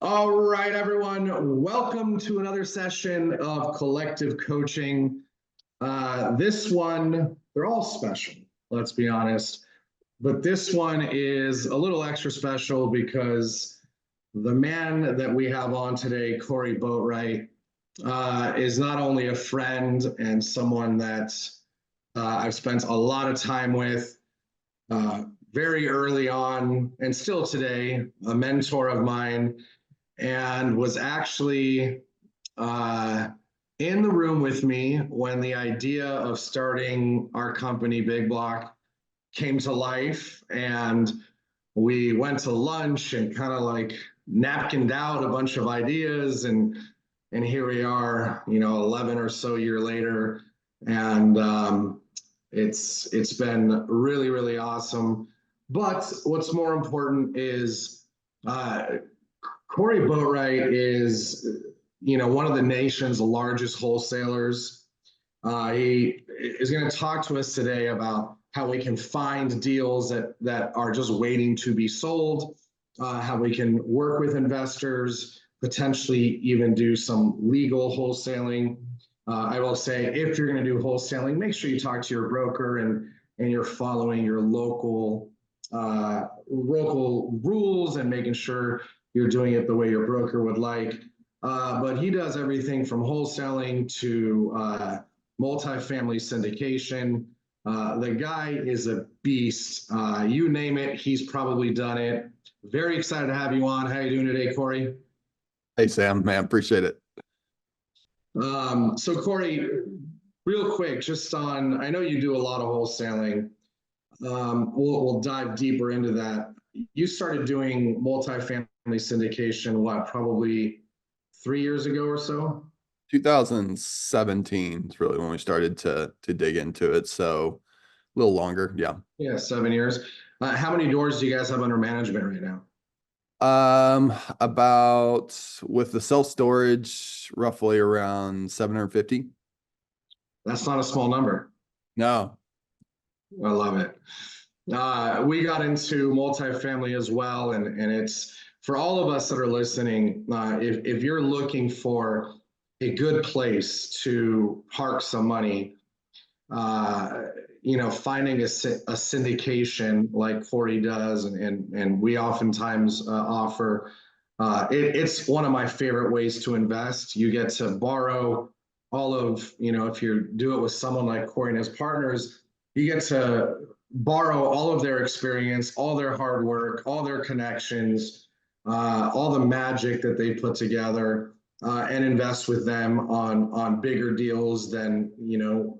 All right, everyone. Welcome to another session of collective coaching. This one, they're all special, let's be honest. But this one is a little extra special because the man that we have on today, Cory Boatright, is not only a friend and someone that I've spent a lot of time with very early on and still today, a mentor of mine, and was actually in the room with me when the idea of starting our company, Big Block, came to life. And we went to lunch and kind of like napkined out a bunch of ideas. And here we are, 11 or so year later. And it's been really, really awesome. But what's more important is Cory Boatright is, one of the nation's largest wholesalers. He is going to talk to us today about how we can find deals that are just waiting to be sold, how we can work with investors, potentially even do some legal wholesaling. I will say, if you're going to do wholesaling, make sure you talk to your broker and you're following your local rules and making sure you're doing it the way your broker would like. But he does everything from wholesaling to multifamily syndication. The guy is a beast. You name it, he's probably done it. Very excited to have you on. How are you doing today, Cory? Hey, Sam, man, appreciate it. So Cory, real quick, just on, I know you do a lot of wholesaling. We'll dive deeper into that. You started doing multifamily syndication, what, probably 3 years ago or so? 2017 is really when we started to dig into it. So a little longer. Yeah. Yeah, 7 years. How many doors do you guys have under management right now? About with the self-storage, roughly around 750. That's not a small number. No. I love it. We got into multifamily as well, and it's for all of us that are listening. If you're looking for a good place to park some money, finding a syndication like Cory does, and we oftentimes offer. It's one of my favorite ways to invest. You get to borrow all of, if you do it with someone like Cory and his partners, you get to borrow all of their experience, all their hard work, all their connections, all the magic that they put together, and invest with them on bigger deals than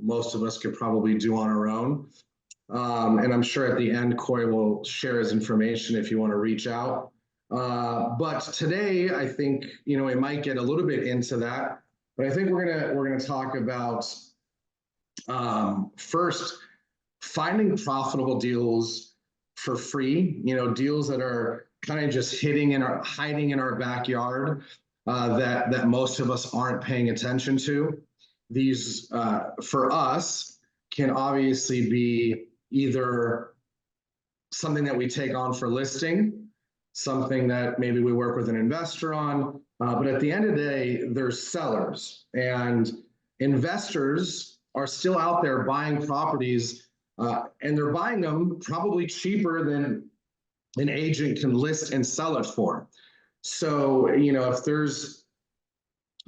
most of us could probably do on our own. And I'm sure at the end, Cory will share his information if you want to reach out. But today, I think we might get a little bit into that. But I think we're gonna talk about first finding profitable deals for free. Deals that are kind of just hiding in our backyard, that most of us aren't paying attention to. These for us can obviously be either something that we take on for listing, something that maybe we work with an investor on, but at the end of the day, there's sellers, and investors are still out there buying properties, and they're buying them probably cheaper than an agent can list and sell it for. So, if there's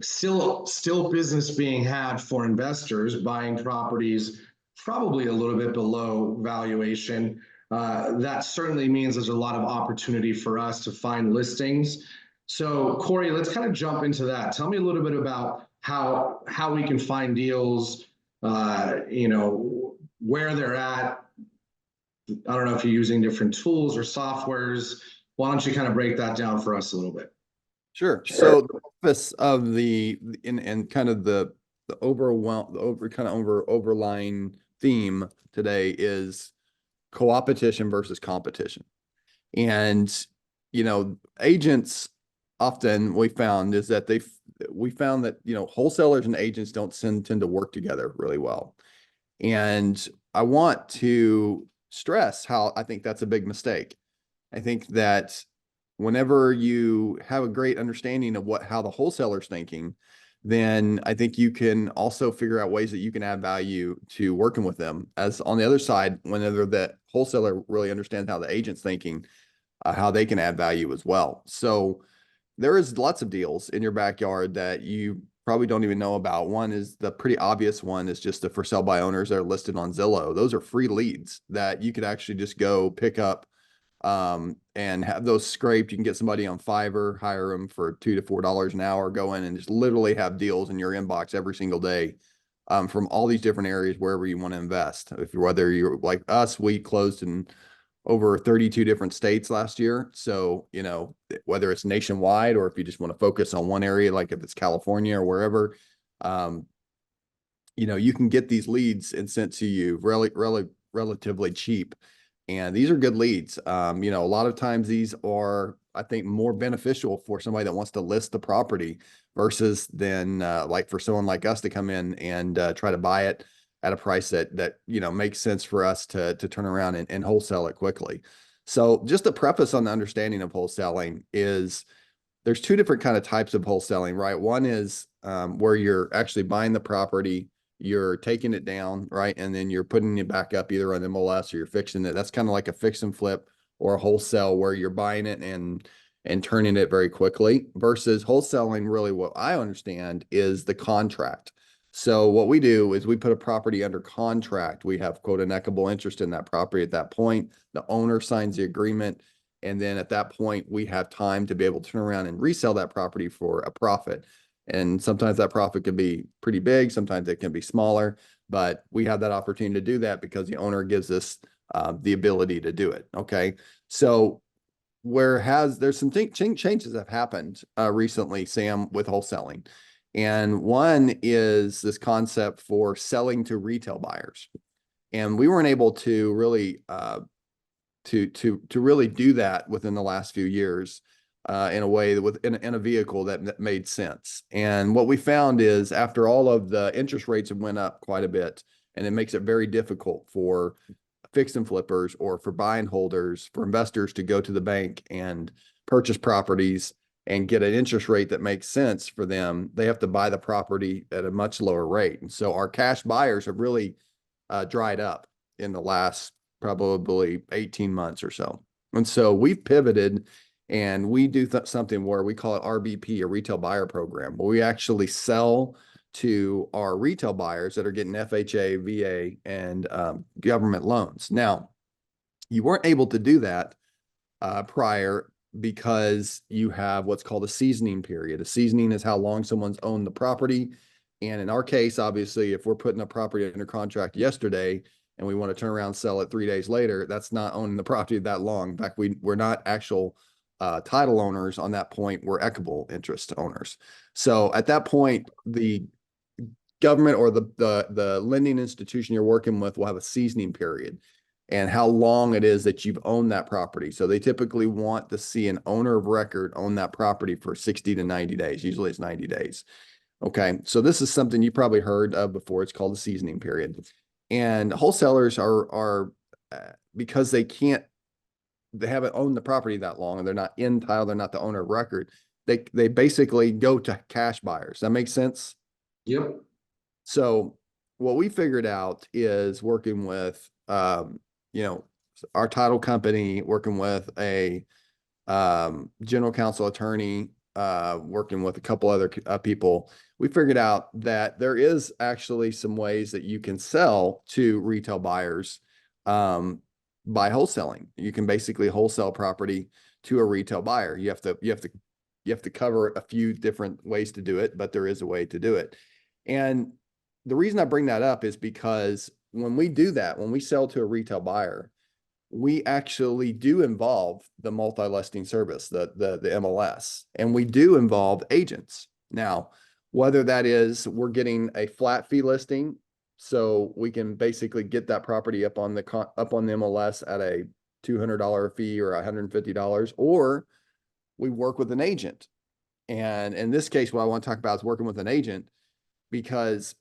still business being had for investors buying properties probably a little bit below valuation, that certainly means there's a lot of opportunity for us to find listings. So Cory, let's kind of jump into that. Tell me a little bit about how we can find deals, where they're at. I don't know if you're using different tools or softwares. Why don't you kind of break that down for us a little bit? Sure. So the purpose of and kind of the overlying theme today is co-opetition versus competition. And, agents often we found that wholesalers and agents don't tend to work together really well. And I want to stress how I think that's a big mistake. I think that whenever you have a great understanding of how the wholesaler's thinking, then I think you can also figure out ways that you can add value to working with them. As on the other side, whenever that wholesaler really understands how the agent's thinking, how they can add value as well. So there is lots of deals in your backyard that you probably don't even know about. One is the pretty obvious one is just the for sale by owners that are listed on Zillow. Those are free leads that you could actually just go pick up and have those scraped. You can get somebody on Fiverr, hire them for $2 to $4 an hour, go in and just literally have deals in your inbox every single day from all these different areas wherever you want to invest. Whether you're like us, we closed in over 32 different states last year. So, whether it's nationwide or if you just want to focus on one area, like if it's California or wherever, you can get these leads and sent to you relatively cheap. And these are good leads. A lot of times these are, I think, more beneficial for somebody that wants to list the property versus than like for someone like us to come in and try to buy it at a price that makes sense for us to turn around and wholesale it quickly. So just a preface on the understanding of wholesaling is there's two different kind of types of wholesaling, right? One is where you're actually buying the property, you're taking it down, right? And then you're putting it back up either on MLS or you're fixing it. That's kind of like a fix and flip or a wholesale where you're buying it and turning it very quickly versus wholesaling. Really what I understand is the contract. So what we do is we put a property under contract. We have quote an equitable interest in that property at that point. The owner signs the agreement. And then at that point, we have time to be able to turn around and resell that property for a profit. And sometimes that profit can be pretty big. Sometimes it can be smaller, but we have that opportunity to do that because the owner gives us the ability to do it. Okay. So there's some changes that have happened recently, Sam, with wholesaling. And one is this concept for selling to retail buyers. And we weren't able to really to really do that within the last few years in a way that in a vehicle that made sense. And what we found is after all of the interest rates have went up quite a bit, and it makes it very difficult for fix and flippers or for buy and holders, for investors to go to the bank and purchase properties and get an interest rate that makes sense for them. They have to buy the property at a much lower rate. And so our cash buyers have really dried up in the last probably 18 months or so. And so we've pivoted and we do something where we call it RBP, a retail buyer program, where we actually sell to our retail buyers that are getting FHA, VA, and government loans. Now, you weren't able to do that prior because you have what's called a seasoning period. A seasoning is how long someone's owned the property. And in our case, obviously, if we're putting a property under contract yesterday and we want to turn around and sell it 3 days later, that's not owning the property that long. In fact, we're not actual title owners on that point. We're equitable interest owners. So at that point, the government or the lending institution you're working with will have a seasoning period and how long it is that you've owned that property. So they typically want to see an owner of record own that property for 60 to 90 days. Usually it's 90 days. Okay. So this is something you probably heard of before. It's called the seasoning period. And wholesalers are because they haven't owned the property that long and they're not in title, they're not the owner of record. They basically go to cash buyers. That makes sense? Yep. So what we figured out is working with, our title company, working with a general counsel attorney, working with a couple other people. We figured out that there is actually some ways that you can sell to retail buyers by wholesaling. You can basically wholesale property to a retail buyer. You have to cover a few different ways to do it, but there is a way to do it. And the reason I bring that up is because when we do that, when we sell to a retail buyer, we actually do involve the multi-listing service, the MLS, and we do involve agents. Now, whether that is we're getting a flat fee listing, so we can basically get that property up on the MLS at a $200 fee or $150, or we work with an agent. And in this case, what I want to talk about is working with an agent, because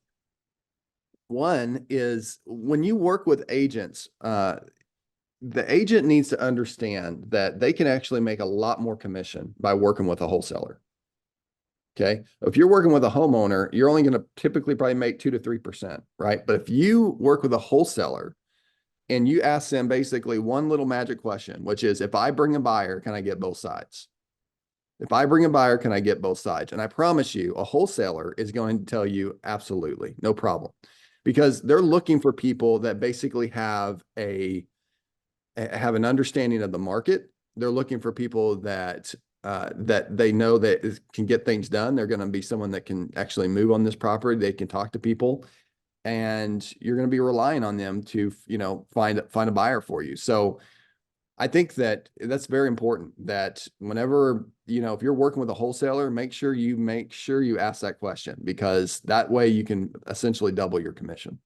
one is when you work with agents, the agent needs to understand that they can actually make a lot more commission by working with a wholesaler. Okay. If you're working with a homeowner, you're only going to typically probably make 2 to 3%, right? But if you work with a wholesaler and you ask them basically one little magic question, which is, if I bring a buyer, can I get both sides? If I bring a buyer, can I get both sides? And I promise you, a wholesaler is going to tell you absolutely, no problem, because they're looking for people that basically have an understanding of the market. They're looking for people that that they know that can get things done. They're going to be someone that can actually move on this property. They can talk to people, and you're going to be relying on them to, find a buyer for you. So I think that that's very important, that whenever, if you're working with a wholesaler, make sure you ask that question, because that way you can essentially double your commission.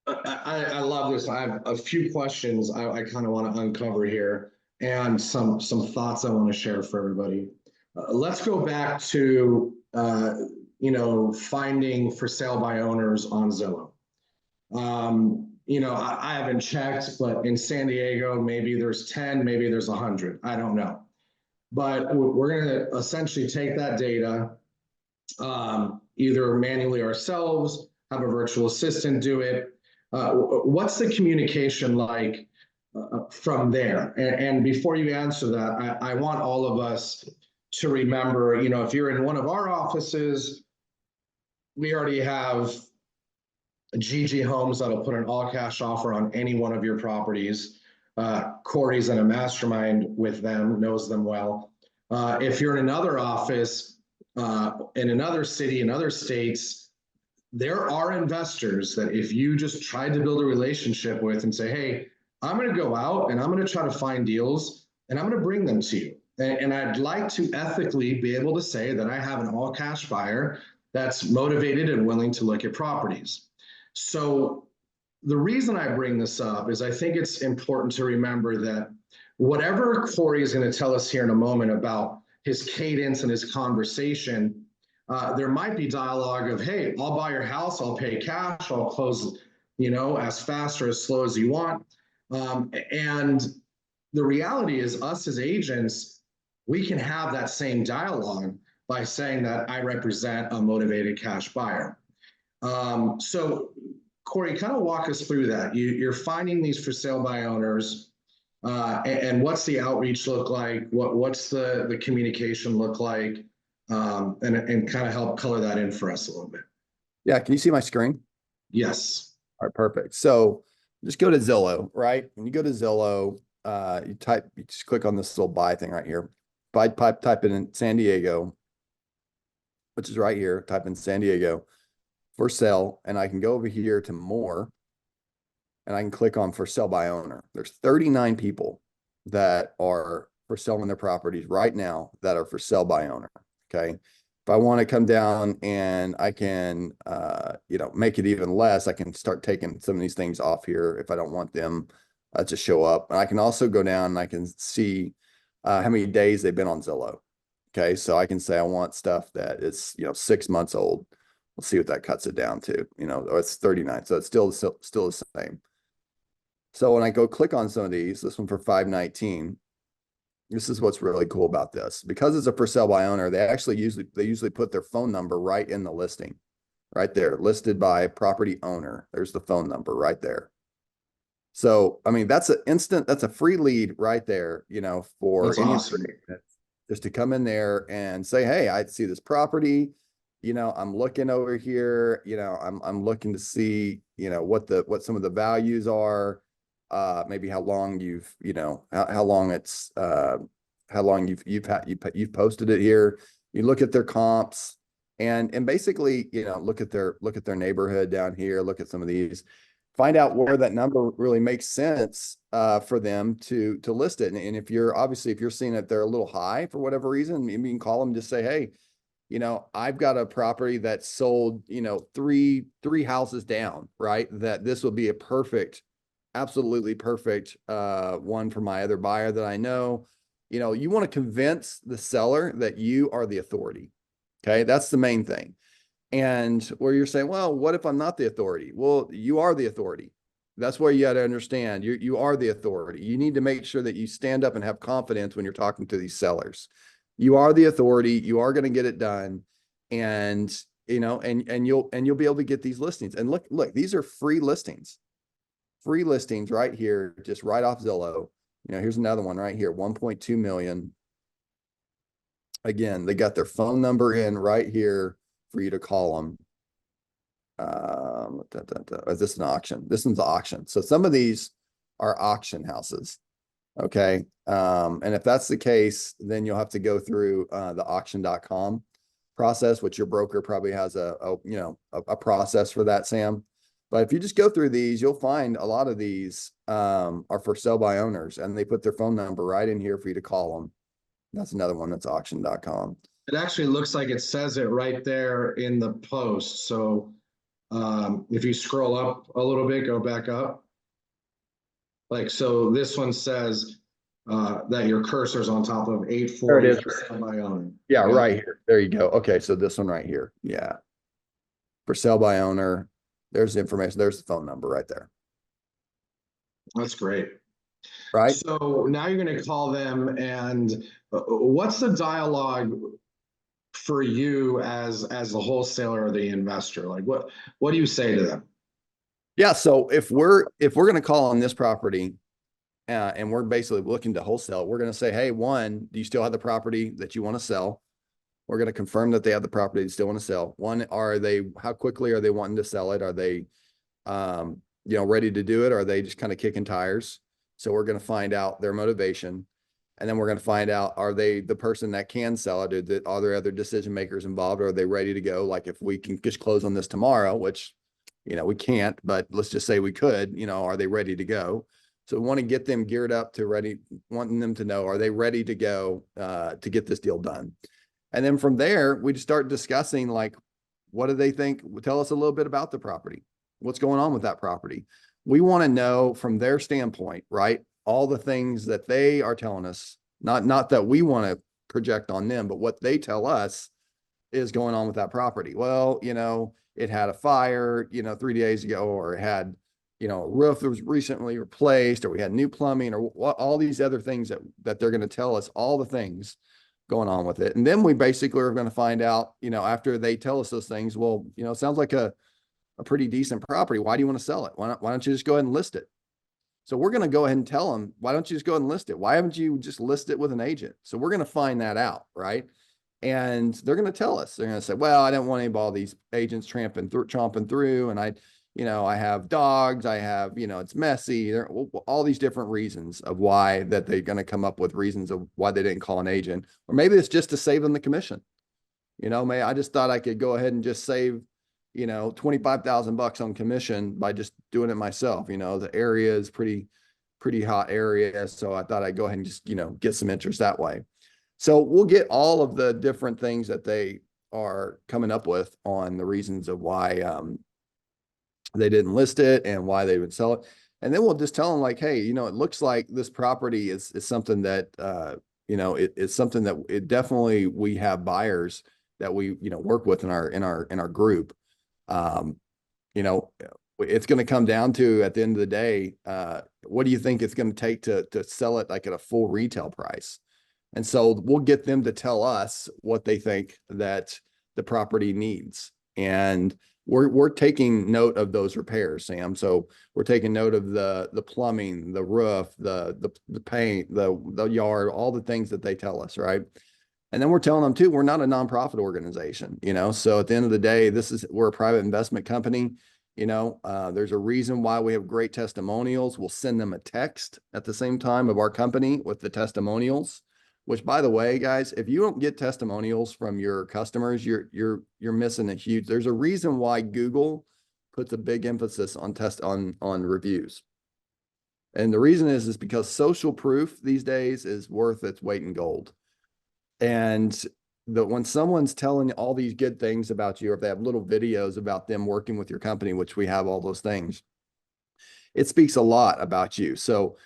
I love this. I have a few questions I kind of want to uncover here, and some thoughts I want to share for everybody. Let's go back to finding for sale by owners on Zillow. I haven't checked, but in San Diego, maybe there's 10, maybe there's 100. I don't know. But we're going to essentially take that data, either manually ourselves, have a virtual assistant do it. What's the communication like from there? And before you answer that, I want all of us to remember, if you're in one of our offices, we already have GG Homes that'll put an all-cash offer on any one of your properties. Cory's in a mastermind with them, knows them well. If you're in another office, in another city, in other states, there are investors that if you just tried to build a relationship with and say, hey, I'm going to go out and I'm going to try to find deals and I'm going to bring them to you. And I'd like to ethically be able to say that I have an all-cash buyer that's motivated and willing to look at properties. So the reason I bring this up is I think it's important to remember that whatever Cory is going to tell us here in a moment about his cadence and his conversation, there might be dialogue of, hey, I'll buy your house, I'll pay cash, I'll close, as fast or as slow as you want. And the reality is, us as agents, we can have that same dialogue by saying that I represent a motivated cash buyer. So Cory, kind of walk us through that. You're finding these for sale by owners, and what's the outreach look like? What's the communication look like? And kind of help color that in for us a little bit. Yeah. Can you see my screen? Yes. All right, perfect. So just go to Zillow, right? When you go to Zillow, you just click on this little buy thing right here. Type it in San Diego, which is right here. Type in San Diego for sale, and I can go over here to more, and I can click on for sale by owner. There's 39 people that are for selling their properties right now that are for sale by owner. Okay. If I want to come down and I can, make it even less, I can start taking some of these things off here if I don't want them to show up. And I can also go down and I can see how many days they've been on Zillow. Okay. So I can say I want stuff that is, 6 months old. We'll see what that cuts it down to, it's 39. So it's still the same. So when I go click on some of these, this one for 519, this is what's really cool about this. Because it's a for sale by owner, they usually put their phone number right in the listing, right there, listed by property owner. There's the phone number right there. So, I mean, that's a free lead right there, for That's any awesome. just to come in there and say, hey, I see this property, I'm looking over here, I'm looking to see, what some of the values are, maybe how long you've, how long it's, how long you've posted it here. You look at their comps and basically, look at their neighborhood down here, look at some of these, find out where that number really makes sense, for them to list it. And if you're seeing that they're a little high for whatever reason, you can call them, just say, hey, I've got a property that's sold, three houses down, right? That this will be a absolutely perfect one for my other buyer that I know. You want to convince the seller that you are the authority. Okay. That's the main thing. And where you're saying, well, what if I'm not the authority? Well, you are the authority. That's where you got to understand you are the authority. You need to make sure that you stand up and have confidence when you're talking to these sellers. You are the authority. You are going to get it done. And and you'll be able to get these listings. And look, these are free listings. Free listings right here, just right off Zillow. Here's another one right here, 1.2 million. Again, they got their phone number in right here for you to call them. Is this an auction? This one's an auction. So some of these are auction houses. Okay. And if that's the case, then you'll have to go through the auction.com process, which your broker probably has a process for that, Sam. But if you just go through these, you'll find a lot of these are for sale by owners, and they put their phone number right in here for you to call them. That's another one, that's auction.com. It actually looks like it says it right there in the post. So if you scroll up a little bit, go back up. So this one says that your cursor's on top of 840 There it is. for sale by owner. Yeah, right here. There you go. Okay, so this one right here. Yeah. For sale by owner. There's the information. There's the phone number right there. That's great. Right. So now you're going to call them, and what's the dialogue for you as the wholesaler or the investor? Like what do you say to them? Yeah. So if we're going to call on this property and we're basically looking to wholesale, we're going to say, hey, one, do you still have the property that you want to sell? We're going to confirm that they have the property they still want to sell. One, how quickly are they wanting to sell it? Are they, ready to do it? Or are they just kind of kicking tires? So we're going to find out their motivation. And then we're going to find out, are they the person that can sell it? Are there other decision makers involved? Or are they ready to go? Like if we can just close on this tomorrow, which, we can't, but let's just say we could, are they ready to go? So we want to get them geared up wanting them to know, are they ready to go to get this deal done? And then from there, we just start discussing, like, what do they think? Tell us a little bit about the property. What's going on with that property? We want to know from their standpoint, right? All the things that they are telling us, not that we want to project on them, but what they tell us is going on with that property. Well, it had a fire, 3 days ago, or it had, a roof that was recently replaced, or we had new plumbing, or all these other things that they're going to tell us, all the things going on with it. And then we basically are going to find out, after they tell us those things, well, it sounds like a pretty decent property. Why do you want to sell it? Why don't you just go ahead and list it? So we're going to go ahead and tell them, why don't you just go ahead and list it? Why haven't you just listed it with an agent? So we're going to find that out, right? And they're going to tell us, they're going to say, well, I didn't want any of all these agents chomping through. And I have dogs, I have, it's messy. There are all these different reasons of why that they're going to come up with reasons of why they didn't call an agent. Or maybe it's just to save them the commission. I just thought I could go ahead and just save, $25,000 on commission by just doing it myself. The area is pretty hot area. So I thought I'd go ahead and just, get some interest that way. So we'll get all of the different things that they are coming up with on the reasons of why they didn't list it and why they would sell it. And then we'll just tell them, like, hey, it looks like this property is something that, it's something that it definitely, we have buyers that we, work with in our group. It's going to come down to, at the end of the day, what do you think it's going to take to sell it like at a full retail price? And so we'll get them to tell us what they think that the property needs. And we're taking note of those repairs, Sam. So we're taking note of the plumbing, the roof, the paint, the yard, all the things that they tell us, right? And then we're telling them too, we're not a nonprofit organization, so at the end of the day, we're a private investment company. There's a reason why we have great testimonials. We'll send them a text at the same time of our company with the testimonials, which, by the way, guys, if you don't get testimonials from your customers, you're missing there's a reason why Google puts a big emphasis on reviews. And the reason is because social proof these days is worth its weight in gold. And when someone's telling all these good things about you, or if they have little videos about them working with your company, which we have all those things, it speaks a lot about you. So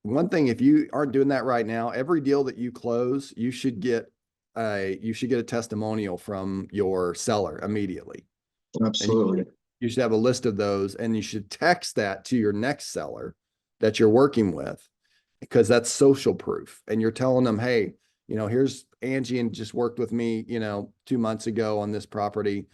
one thing, if you aren't doing that right now, every deal that you close, you should get a testimonial from your seller immediately. Absolutely. You should have a list of those, and you should text that to your next seller that you're working with, because that's social proof. And you're telling them, hey, here's Angie, and just worked with me, 2 months ago on this property.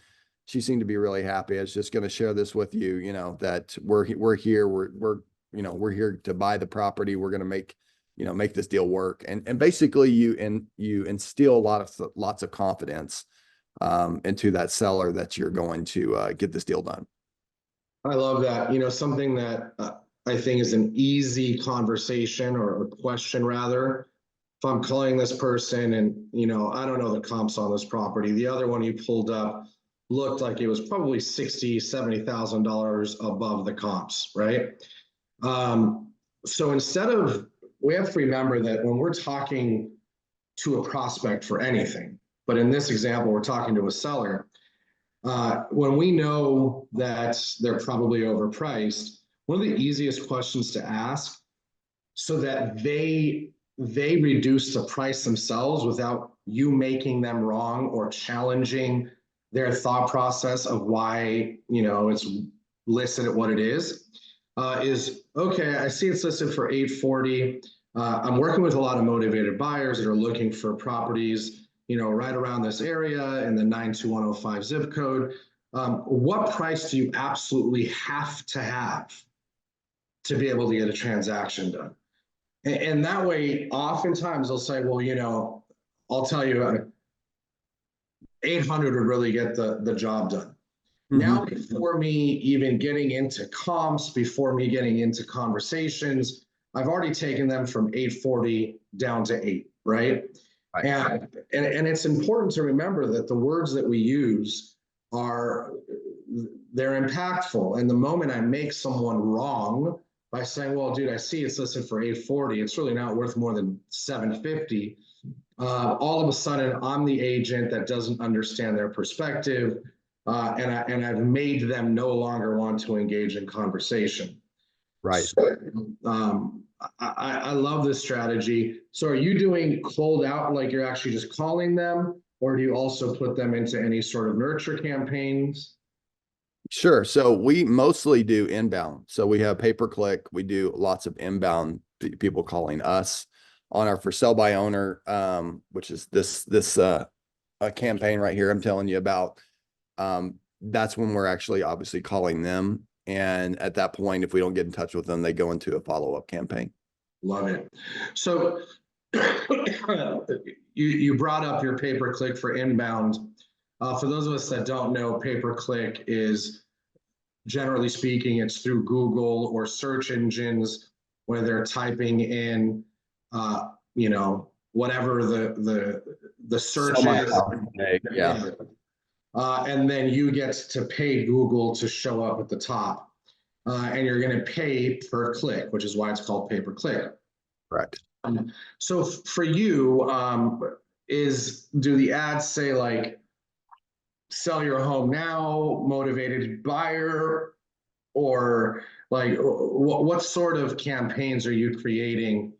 She seemed to be really happy. I was just going to share this with you, that we're here. We're here to buy the property. We're going to make this deal work. And basically you instill lots of confidence into that seller that you're going to get this deal done. I love that. Something that I think is an easy conversation or question rather. If I'm calling this person and, I don't know the comps on this property, the other one you pulled up looked like it was probably $60,000, $70,000 above the comps, right? So we have to remember that when we're talking to a prospect for anything, but in this example, we're talking to a seller, when we know that they're probably overpriced, one of the easiest questions to ask so that they reduce the price themselves without you making them wrong or challenging their thought process of why, it's listed at what it is okay, I see it's listed for 840. I'm working with a lot of motivated buyers that are looking for properties, right around this area in the 92105 zip code. What price do you absolutely have to be able to get a transaction done? And that way, oftentimes they'll say, well, I'll tell you, 800 would really get the job done. Now, before me even getting into comps, before me getting into conversations, I've already taken them from 840 down to 8, right? Right. And it's important to remember that the words that we use they're impactful. And the moment I make someone wrong by saying, well, dude, I see it's listed for 840, it's really not worth more than 750. All of a sudden, I'm the agent that doesn't understand their perspective. And I've made them no longer want to engage in conversation. Right. So, I love this strategy. So are you doing cold out, like you're actually just calling them, or do you also put them into any sort of nurture campaigns? Sure. So we mostly do inbound. So we have pay-per-click. We do lots of inbound people calling us on our for sale by owner, which is this campaign right here I'm telling you about. That's when we're actually obviously calling them. And at that point, if we don't get in touch with them, they go into a follow-up campaign. Love it. So you brought up your pay-per-click for inbound. For those of us that don't know, pay-per-click is, generally speaking, it's through Google or search engines where they're typing in, whatever the search is. Yeah. And then you get to pay Google to show up at the top. And you're going to pay per click, which is why it's called pay-per-click. Correct. So for you, do the ads say like, sell your home now, motivated buyer, or like what sort of campaigns are you creating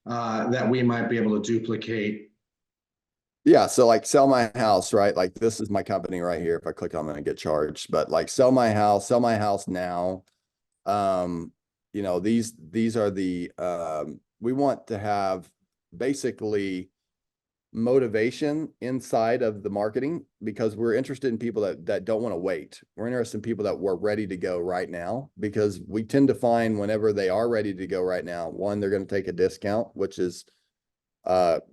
that we might be able to duplicate? Yeah. So like sell my house, right? Like this is my company right here. If I click, I'm going to get charged, but like sell my house now. These are we want to have basically motivation inside of the marketing, because we're interested in people that don't want to wait. We're interested in people that were ready to go right now, because we tend to find whenever they are ready to go right now, one, they're going to take a discount, which is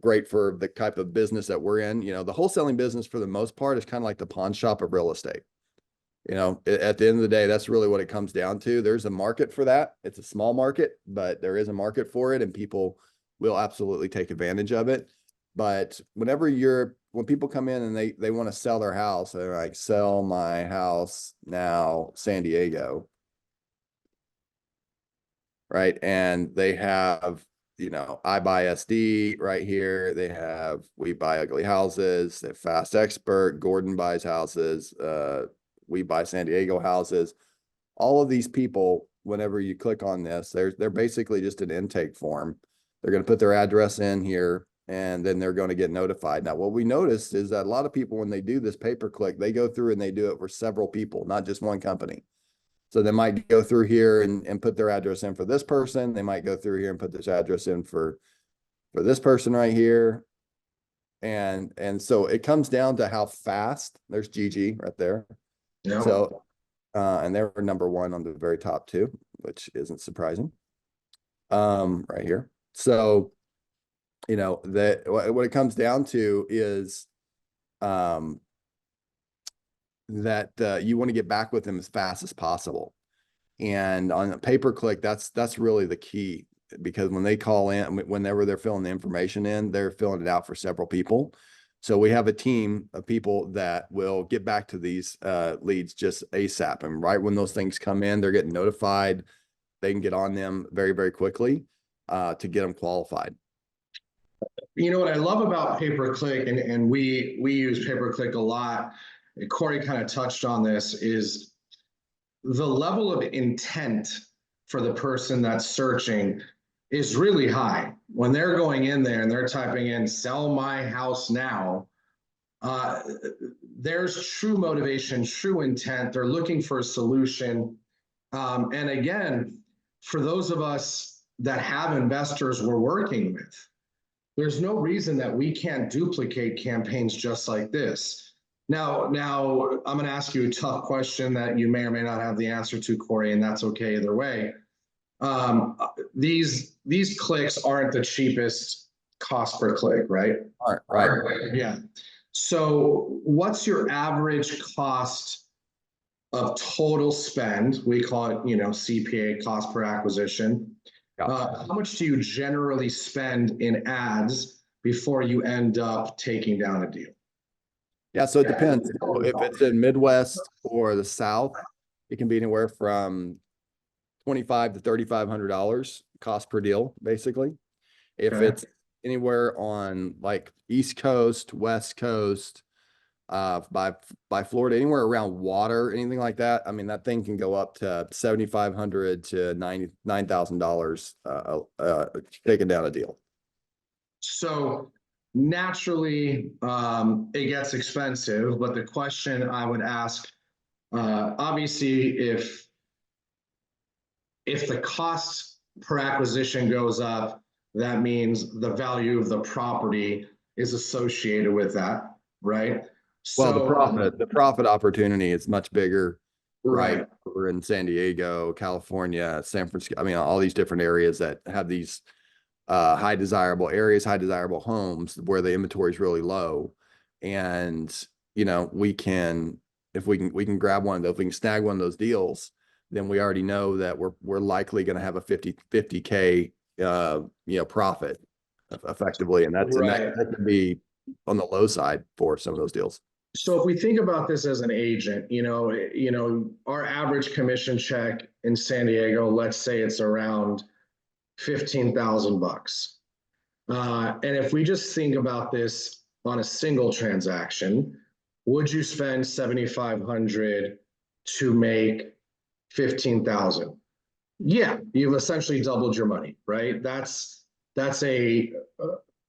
great for the type of business that we're in. The wholesaling business for the most part is kind of like the pawn shop of real estate. At the end of the day, that's really what it comes down to. There's a market for that. It's a small market, but there is a market for it, and people will absolutely take advantage of it. But when people come in and they want to sell their house, they're like, sell my house now, San Diego. Right. And they have, I buy SD right here. They have We Buy Ugly Houses. They have Fast Expert. Gordon buys houses. We Buy San Diego houses. All of these people, whenever you click on this, they're basically just an intake form. They're going to put their address in here, and then they're going to get notified. Now, what we noticed is that a lot of people, when they do this pay-per-click, they go through and they do it for several people, not just one company. So they might go through here and put their address in for this person. They might go through here and put this address in for this person right here. And so it comes down to how fast. There's Gigi right there. Yeah. So, and they're number one on the very top two, which isn't surprising. Right here. So, you know, that what it comes down to is, that you want to get back with them as fast as possible. And on a pay-per-click, that's really the key, because when they call in, whenever they're filling the information in, they're filling it out for several people. So we have a team of people that will get back to these leads just ASAP. And right when those things come in, they're getting notified. They can get on them very, very quickly to get them qualified. You know what I love about pay-per-click, and we use pay-per-click a lot, and Cory kind of touched on this, is the level of intent for the person that's searching is really high. When they're going in there and they're typing in "sell my house now," there's true motivation, true intent. They're looking for a solution. And again, for those of us that have investors we're working with, there's no reason that we can't duplicate campaigns just like this. Now, I'm going to ask you a tough question that you may or may not have the answer to, Cory, and that's okay either way. These clicks aren't the cheapest cost per click, right? Right. Yeah. So what's your average cost of total spend? We call it, CPA, cost per acquisition. How much do you generally spend in ads before you end up taking down a deal? Yeah, so it depends. If it's in Midwest or the South, it can be anywhere from $2,500 to $3,500 cost per deal, basically. If it's anywhere on like East Coast, West Coast, by Florida, anywhere around water, anything like that, I mean, that thing can go up to $7,500 to $99,000 taking down a deal. So naturally, it gets expensive, but the question I would ask, obviously, if the cost per acquisition goes up, that means the value of the property is associated with that, right? Well, the profit opportunity is much bigger, right? We're in San Diego, California, San Francisco. I mean, all these different areas that have these high desirable areas, high desirable homes where the inventory is really low. And, we can grab one of those, if we can snag one of those deals, then we already know that we're likely going to have a 50K, profit effectively. And that could be on the low side for some of those deals. So if we think about this as an agent, our average commission check in San Diego, let's say it's around $15,000. And if we just think about this on a single transaction, would you spend $7,500 to make $15,000? Yeah, you've essentially doubled your money, right? That's a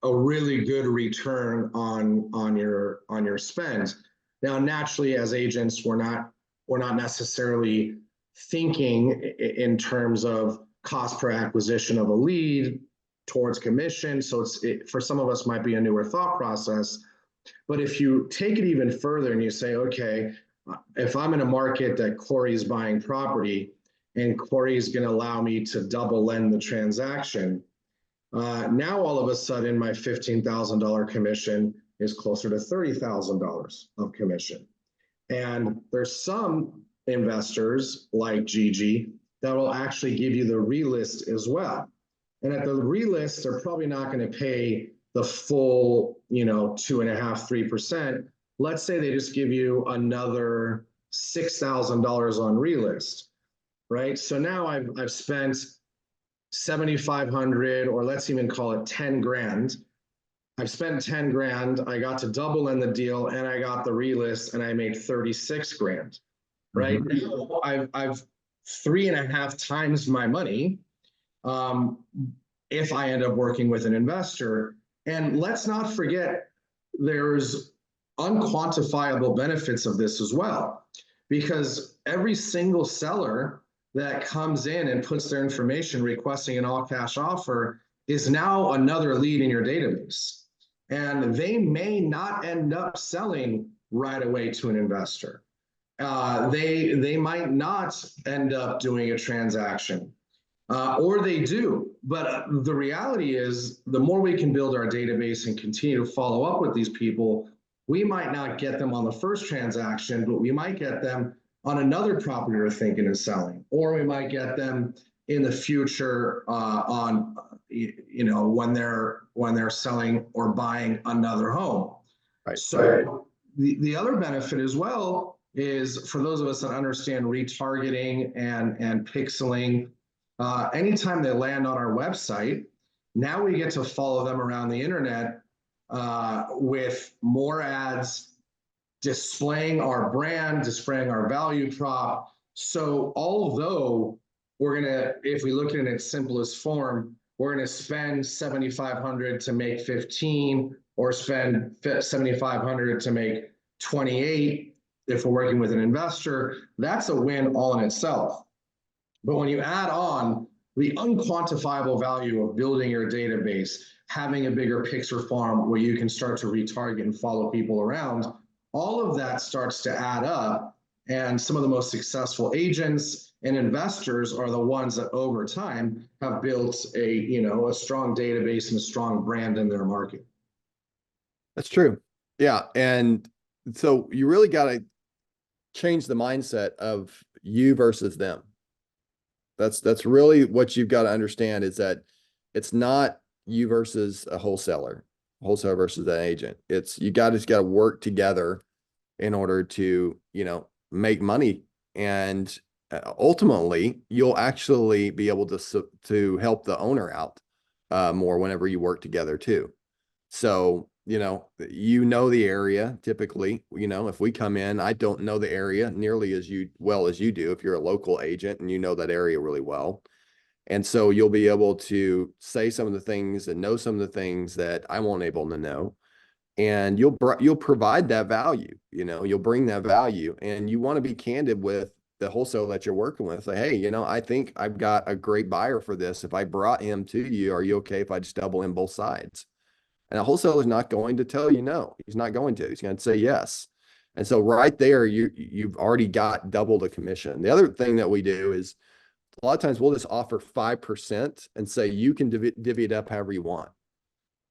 really good return on your spend. Now, naturally, as agents, we're not necessarily thinking in terms of cost per acquisition of a lead towards commission. So for some of us might be a newer thought process. But if you take it even further and you say, okay, if I'm in a market that Cory's buying property and Cory's going to allow me to double lend the transaction, now all of a sudden my $15,000 commission is closer to $30,000 of commission. And there's some investors like Gigi that will actually give you the relist as well. And at the relist, they're probably not going to pay the full, 2.5%, 3%. Let's say they just give you another $6,000 on relist, right? So now I've spent $7,500, or let's even call it 10 grand. I've spent 10 grand. I got to double in the deal, and I got the relist, and I made 36 grand. Right now, I've 3.5 times my money. If I end up working with an investor, And let's not forget, there's unquantifiable benefits of this as well, because every single seller that comes in and puts their information requesting an all cash offer is now another lead in your database. And they may not end up selling right away to an investor. They might not end up doing a transaction, or they do. But the reality is, the more we can build our database and continue to follow up with these people, we might not get them on the first transaction, but we might get them on another property they're thinking of selling, or we might get them in the future on, when they're selling or buying another home. Right. So the other benefit as well is, for those of us that understand retargeting and pixeling, anytime they land on our website, now we get to follow them around the internet with more ads, displaying our brand, displaying our value prop. So although we're gonna, if we look at it in its simplest form, we're gonna spend $7,500 to make 15, or spend $7,500 to make 28 if we're working with an investor. That's a win all in itself. But when you add on the unquantifiable value of building your database, having a bigger pixel farm where you can start to retarget and follow people around, all of that starts to add up. And some of the most successful agents and investors are the ones that over time have built a strong database and a strong brand in their market. That's true. Yeah. And so you really got to change the mindset of you versus them. That's really what you've got to understand, is that it's not you versus a wholesaler versus an agent. It's you just got to work together in order to, make money. And ultimately you'll actually be able to help the owner out more whenever you work together too. So, the area typically, if we come in, I don't know the area nearly as well as you do if you're a local agent and you know that area really well. And so you'll be able to say some of the things and know some of the things that I won't able to know. And you'll provide that value, you'll bring that value, and you want to be candid with the wholesaler that you're working with. Say, hey, I think I've got a great buyer for this. If I brought him to you, are you okay if I just double in both sides? And a wholesaler is not going to tell you no. He's not going to. He's going to say yes. And so right there, you've already got double the commission. The other thing that we do is, a lot of times we'll just offer 5% and say you can divvy it up however you want.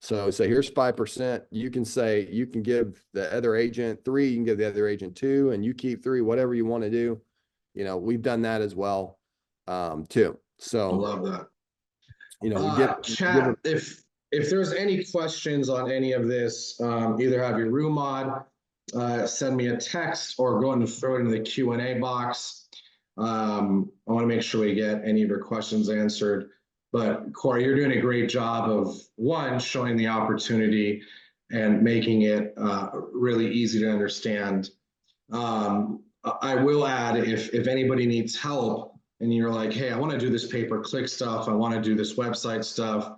So say, here's 5%. You can give the other agent 3, you can give the other agent 2, and you keep 3, whatever you want to do. We've done that as well, too. So I love that. We chat, if there's any questions on any of this, either have your room mod, send me a text, or go and throw it into the Q&A box. I want to make sure we get any of your questions answered. But Cory, you're doing a great job of, one, showing the opportunity and making it really easy to understand. I will add, if anybody needs help and you're like, hey, I want to do this pay-per-click stuff, I want to do this website stuff,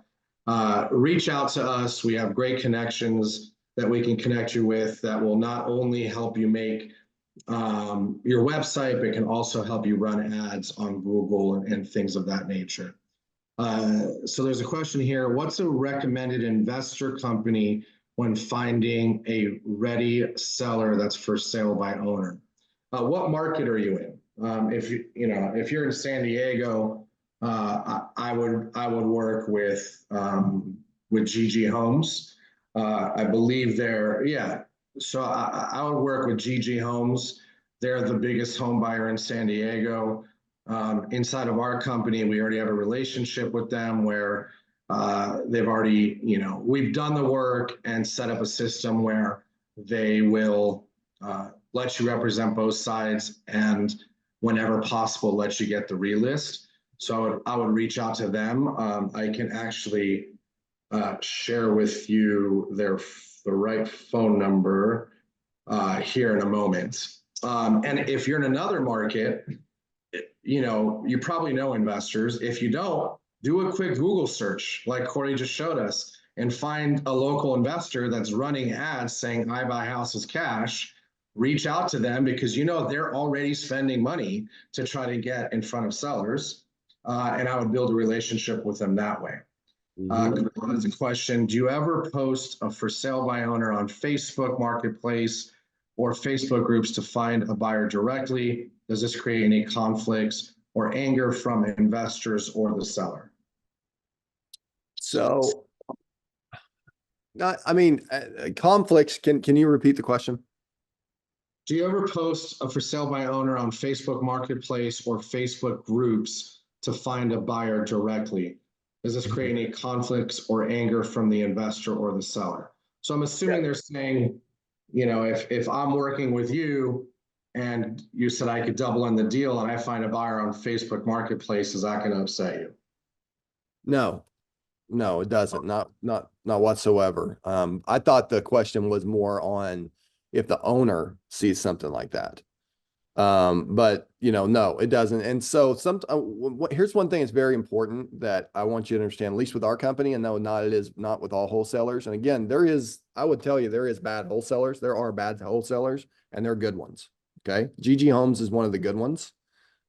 reach out to us. We have great connections that we can connect you with that will not only help you make your website, but can also help you run ads on Google and things of that nature. So there's a question here. What's a recommended investor company when finding a ready seller that's for sale by owner? What market are you in? If you're in San Diego, I would work with GG Homes. I believe so I would work with GG Homes. They're the biggest home buyer in San Diego. Inside of our company, we already have a relationship with them where they've already, we've done the work and set up a system where they will let you represent both sides, and whenever possible, let you get the relist. So I would reach out to them. I can actually share with you the right phone number here in a moment. And if you're in another market, you probably know investors. If you don't, do a quick Google search like Cory just showed us. and find a local investor that's running ads saying, I buy houses cash. Reach out to them because they're already spending money to try to get in front of sellers. And I would build a relationship with them that way. That's a question. Do you ever post a for sale by owner on Facebook Marketplace or Facebook groups to find a buyer directly? Does this create any conflicts or anger from investors or the seller? So, conflicts, can you repeat the question? Do you ever post a for sale by owner on Facebook Marketplace or Facebook groups to find a buyer directly? Does this create any conflicts or anger from the investor or the seller? So I'm assuming they're saying, if I'm working with you and you said I could double in the deal and I find a buyer on Facebook Marketplace, is that going to upset you? No, it doesn't. Not whatsoever. I thought the question was more on if the owner sees something like that. But no, it doesn't. And so here's one thing that's very important that I want you to understand, at least with our company, and no, it is not with all wholesalers. And again, I would tell you, there is bad wholesalers. There are bad wholesalers and there are good ones. Okay. GG Homes is one of the good ones.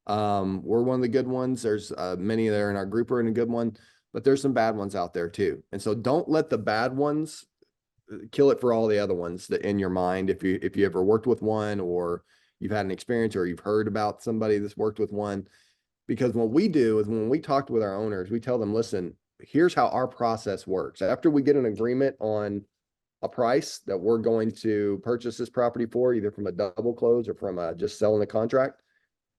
We're one of the good ones. There's many there in our group are in a good one, but there's some bad ones out there too. And so don't let the bad ones kill it for all the other ones that in your mind. If you ever worked with one, or you've had an experience, or you've heard about somebody that's worked with one, because what we do is when we talk with our owners, we tell them, listen, here's how our process works. After we get an agreement on a price that we're going to purchase this property for, either from a double close or from just selling the contract,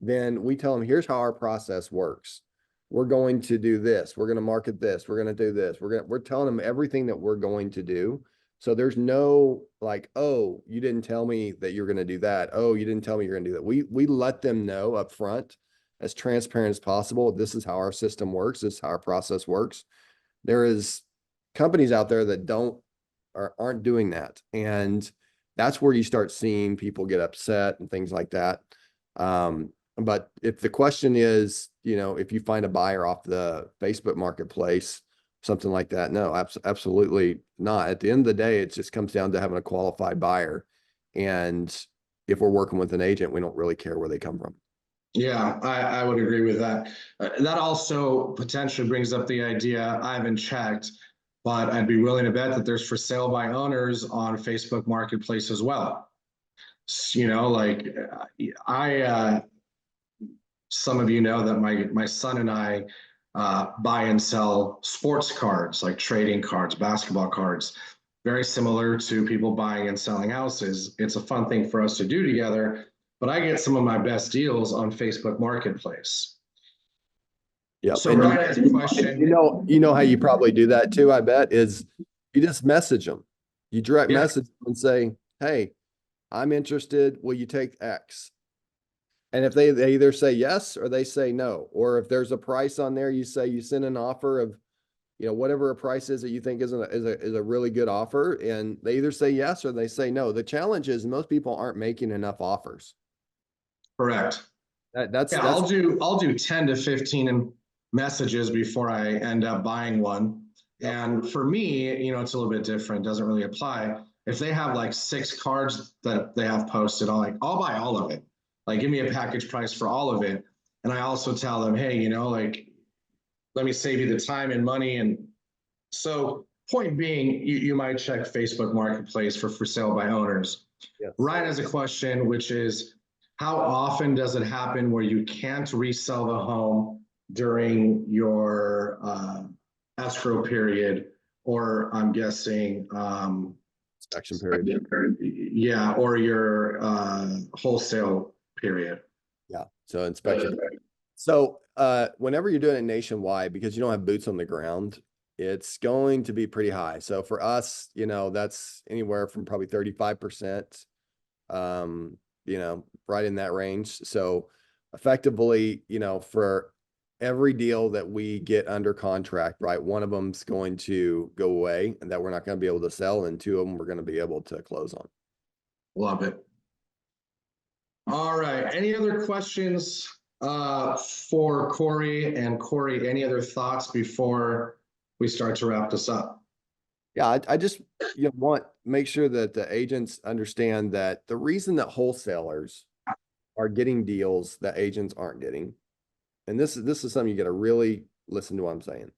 then we tell them, here's how our process works. We're going to do this. We're going to market this. We're going to do this. We're telling them everything that we're going to do. So there's no like, oh, you didn't tell me that you're going to do that. Oh, you didn't tell me you're going to do that. We let them know up front, as transparent as possible. This is how our system works. This is how our process works. There is companies out there that aren't doing that. And that's where you start seeing people get upset and things like that. But if the question is, if you find a buyer off the Facebook Marketplace, something like that, no, absolutely not. At the end of the day, it just comes down to having a qualified buyer. And if we're working with an agent, we don't really care where they come from. Yeah, I would agree with that. That also potentially brings up the idea, I haven't checked, but I'd be willing to bet that there's for sale by owners on Facebook Marketplace as well. Some of you know that my son and I buy and sell sports cards, like trading cards, basketball cards, very similar to people buying and selling houses. It's a fun thing for us to do together, but I get some of my best deals on Facebook Marketplace. Yeah. So Ryan has a question. You know how you probably do that too, I bet, is you just message them. You direct message them and say, hey, I'm interested. Will you take X? And if they either say yes or they say no, or if there's a price on there, you send an offer of, whatever a price is that you think is a really good offer, and they either say yes or they say no. The challenge is most people aren't making enough offers. Correct. That's I'll do 10 to 15 messages before I end up buying one. And for me, it's a little bit different. It doesn't really apply. If they have like 6 cards that they have posted, I'll buy all of it. Like, give me a package price for all of it. And I also tell them, hey, let me save you the time and money. And so point being, you might check Facebook Marketplace for sale by owners. Yes. Ryan has a question, which is, how often does it happen where you can't resell the home during your escrow period, or I'm guessing inspection period? Yeah, or your wholesale period. Yeah. So inspection. So whenever you're doing it nationwide, because you don't have boots on the ground, it's going to be pretty high. So for us, that's anywhere from probably 35%, right in that range. So effectively, for every deal that we get under contract, right, one of them's going to go away and that we're not going to be able to sell, and 2 of them we're going to be able to close on. Love it. All right. Any other questions for Cory? And Cory, any other thoughts before we start to wrap this up? Yeah, I just, make sure that the agents understand that the reason that wholesalers are getting deals that agents aren't getting, and this is something you got to really listen to what I'm saying,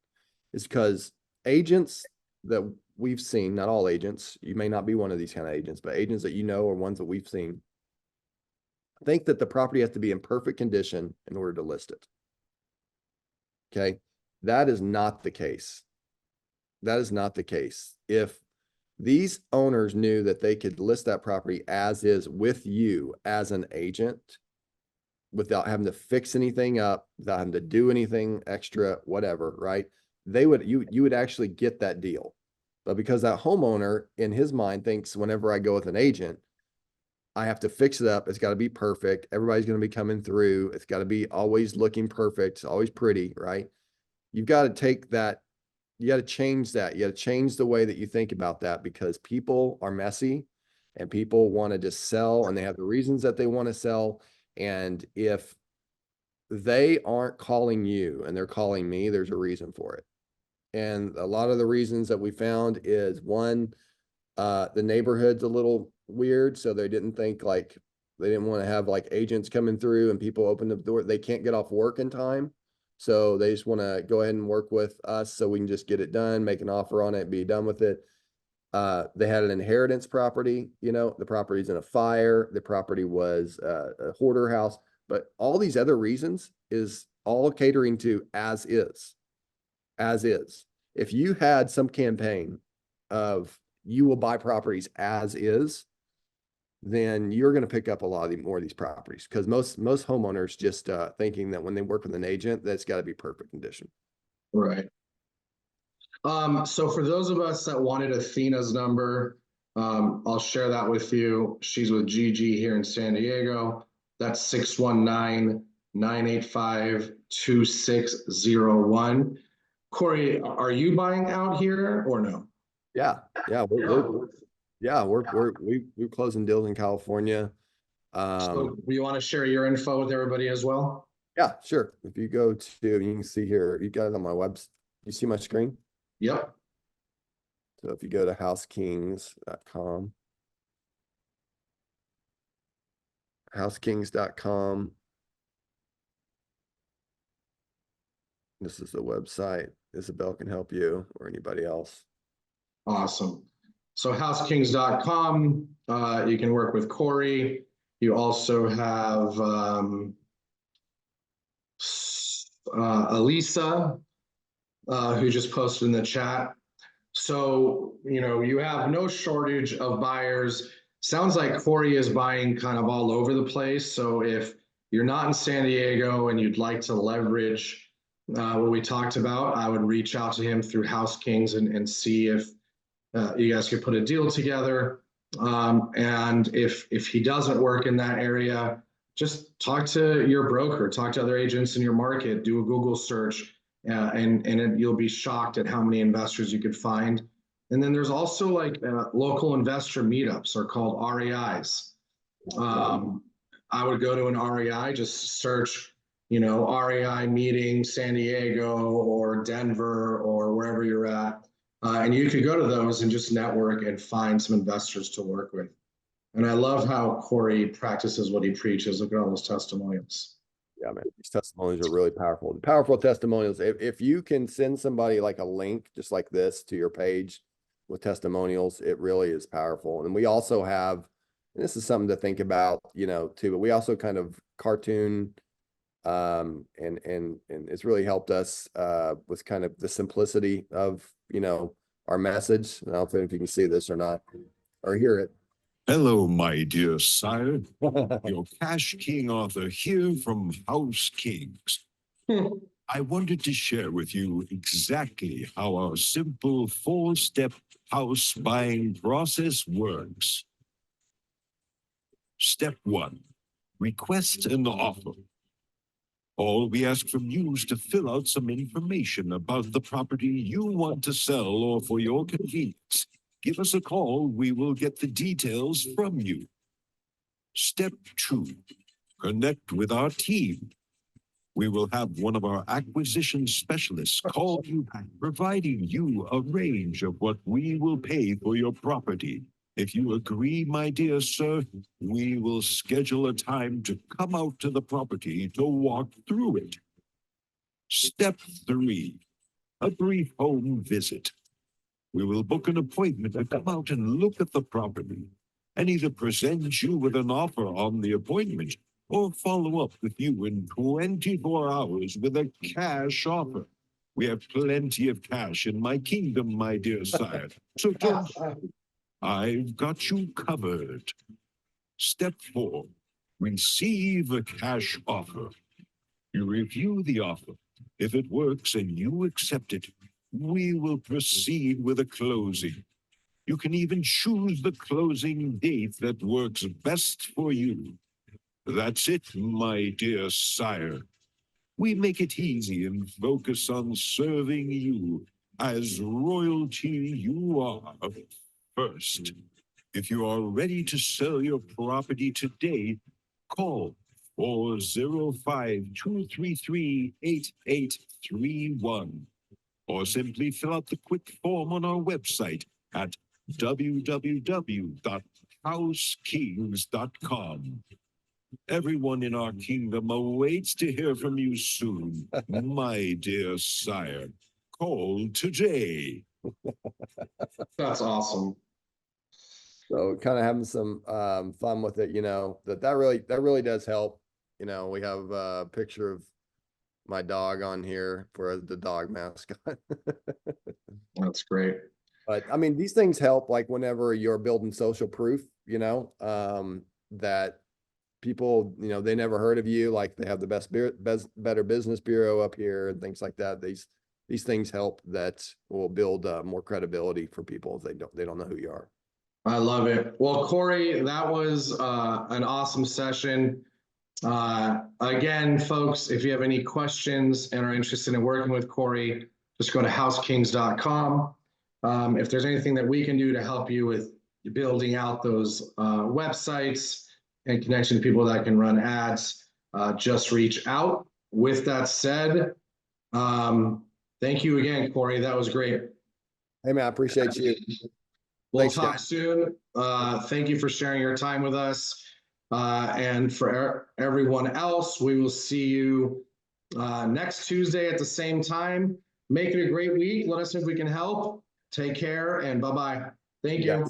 is because agents that we've seen, not all agents, you may not be one of these kind of agents, but agents that or ones that we've seen, think that the property has to be in perfect condition in order to list it. Okay. That is not the case. That is not the case. If these owners knew that they could list that property as is with you as an agent without having to fix anything up, without having to do anything extra, whatever, right? You would actually get that deal. But because that homeowner in his mind thinks whenever I go with an agent, I have to fix it up. It's got to be perfect. Everybody's going to be coming through. It's got to be always looking perfect. It's always pretty, right? You've got to take that. You got to change that. You got to change the way that you think about that, because people are messy and people want to just sell, and they have the reasons that they want to sell. And if they aren't calling you and they're calling me, there's a reason for it. And a lot of the reasons that we found is, one, the neighborhood's a little weird. So they didn't want to have like agents coming through and people open the door. They can't get off work in time. So they just want to go ahead and work with us so we can just get it done, make an offer on it, be done with it. They had an inheritance property, the property's in a fire. The property was a hoarder house, but all these other reasons is all catering to as is. If you had some campaign of you will buy properties as is, then you're going to pick up a lot more of these properties, because most homeowners just thinking that when they work with an agent, that's got to be perfect condition. Right. So for those of us that wanted Athena's number, I'll share that with you. She's with Gigi here in San Diego. That's 619-985-2601. Cory, are you buying out here or no? Yeah. We're closing deals in California. So you want to share your info with everybody as well? Yeah, sure. If you go to, you can see here, you got it on my website. You see my screen? Yep. So if you go to housekings.com, this is the website. Isabel can help you, or anybody else. Awesome. So housekings.com, you can work with Cory. You also have Elisa, who just posted in the chat. So, you have no shortage of buyers. Sounds like Cory is buying kind of all over the place. So if you're not in San Diego and you'd like to leverage what we talked about, I would reach out to him through House Kings and see if you guys could put a deal together. And if he doesn't work in that area, just talk to your broker, talk to other agents in your market, do a Google search, and you'll be shocked at how many investors you could find. And then there's also like local investor meetups, are called REIs. I would go to an REI, just search, REI meeting San Diego or Denver or wherever you're at. And you could go to those and just network and find some investors to work with. And I love how Cory practices what he preaches. Look at all those testimonials. Yeah, man, these testimonials are really powerful. The powerful testimonials, if you can send somebody like a link just like this to your page with testimonials, it really is powerful. And we also have, and this is something to think about, too, but we also kind of cartoon, and it's really helped us with kind of the simplicity of, our message. I don't know if you can see this or not, or hear it. Hello, my dear sire. Your Cash King Arthur here from House Kings. I wanted to share with you exactly how our simple 4-step house buying process works. Step 1, request an offer. All we ask from you is to fill out some information about the property you want to sell, or for your convenience, give us a call. We will get the details from you. Step 2, connect with our team. We will have one of our acquisition specialists call you back, providing you a range of what we will pay for your property. If you agree, my dear sir, we will schedule a time to come out to the property to walk through it. Step 3, a brief home visit. We will book an appointment to come out and look at the property and either present you with an offer on the appointment or follow up with you in 24 hours with a cash offer. We have plenty of cash in my kingdom, my dear sire. So don't, I've got you covered. Step 4, receive a cash offer. You review the offer. If it works and you accept it, we will proceed with a closing. You can even choose the closing date that works best for you. That's it, my dear sire. We make it easy and focus on serving you as royalty you are first. If you are ready to sell your property today, call 405-233-8831 or simply fill out the quick form on our website at www.housekings.com. Everyone in our kingdom awaits to hear from you soon, my dear sire. Call today. That's awesome. So kind of having some fun with it, that really does help. We have a picture of my dog on here for the dog mascot. That's great. But I mean, these things help, like whenever you're building social proof, that people, they never heard of you, like they have the Better Business Bureau up here and things like that. These things help that will build more credibility for people if they don't know who you are. I love it. Well, Cory, that was an awesome session. Again, folks, if you have any questions and are interested in working with Cory, just go to housekings.com. If there's anything that we can do to help you with building out those websites and connection to people that can run ads, just reach out. With that said, thank you again, Cory. That was great. Hey, man, I appreciate you. We'll talk soon. Thank you for sharing your time with us. And for everyone else, we will see you next Tuesday at the same time. Make it a great week. Let us know if we can help. Take care and bye-bye. Thank you.